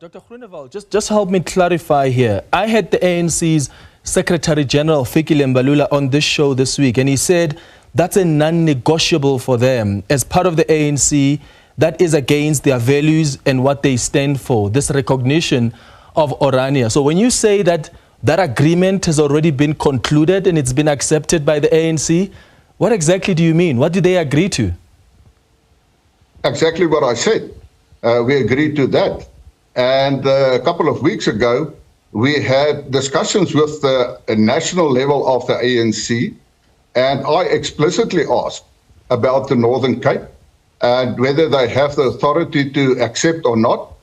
Dr. Groenewald, just help me clarify here. I had the ANC's Secretary General, Fikile Mbalula, on this show this week, and he said that's a non-negotiable for them. As part of the ANC, that is against their values and what they stand for, this recognition of Orania. So when you say that that agreement has already been concluded and it's been accepted by the ANC, what exactly do you mean? What did they agree to? Exactly what I said. We agreed to that. And a couple of weeks ago, we had discussions with the national level of the ANC, and I explicitly asked about the Northern Cape and whether they have the authority to accept or not.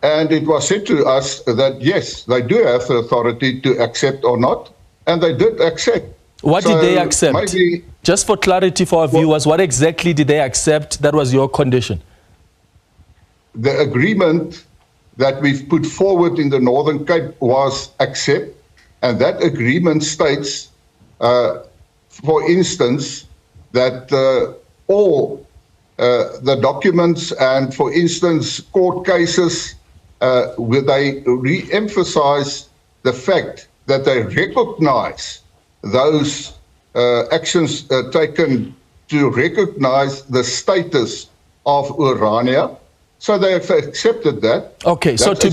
And it was said to us that, yes, they do have the authority to accept or not, and they did accept. What did they accept? Maybe, just for clarity for our viewers, what exactly did they accept that was your condition? The agreement that we've put forward in the Northern Cape was accept, and that agreement states, for instance, that all the documents and, for instance, court cases, where they re-emphasize the fact that they recognize those actions taken to recognize the status of Orania. So they have accepted that. Okay, so to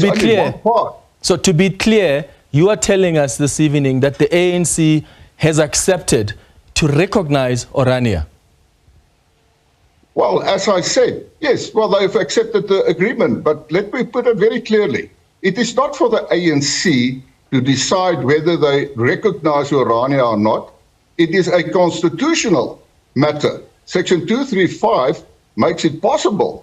be clear, you are telling us this evening that the ANC has accepted to recognize Orania. Well, as I said, yes, well, they've accepted the agreement, but let me put it very clearly. It is not for the ANC to decide whether they recognize Orania or not. It is a constitutional matter. Section 235 makes it possible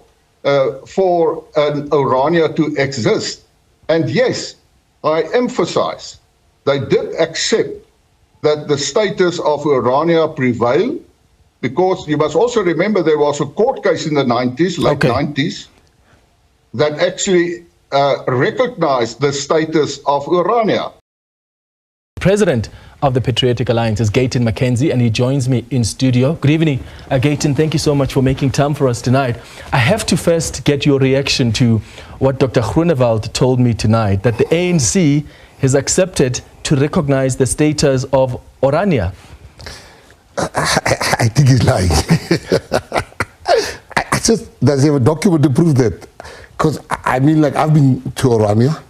for an Orania to exist. And yes, I emphasize, they did accept that the status of Orania prevail, because you must also remember there was a court case in the 90s, late 90s, that actually recognized the status of Orania. President of the Patriotic Alliance is Gayton McKenzie, and he joins me in studio. Good evening, Gayton. Thank you so much for making time for us tonight. I have to first get your reaction to what Dr. Groenewald told me tonight, that the ANC has accepted to recognize the status of Orania. I think he's lying. Does he have a document to prove that? Because, I mean, like, I've been to Orania,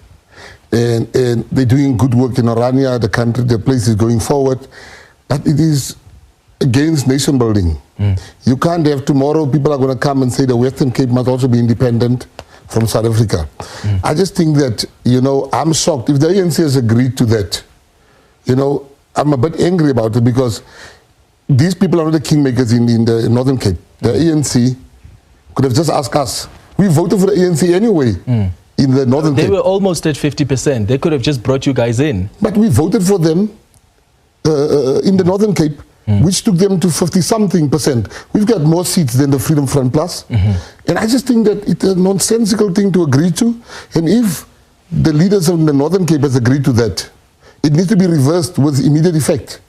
and they're doing good work in Orania, the country, the place is going forward, but it is against nation building. You can't have tomorrow people are going to come and say the Western Cape must also be independent from South Africa. I just think that, you know, I'm shocked. If the ANC has agreed to that, you know, I'm a bit angry about it, because these people are not the kingmakers in the Northern Cape. The ANC could have just asked us. We voted for the ANC anyway in the Northern Cape. They were almost at 50%. They could have just brought you guys in. But we voted for them in the Northern Cape, which took them to 50-something%. We've got more seats than the Freedom Front Plus. And I just think that it's a nonsensical thing to agree to. And if the leaders of the Northern Cape has agreed to that, it needs to be reversed with immediate effect.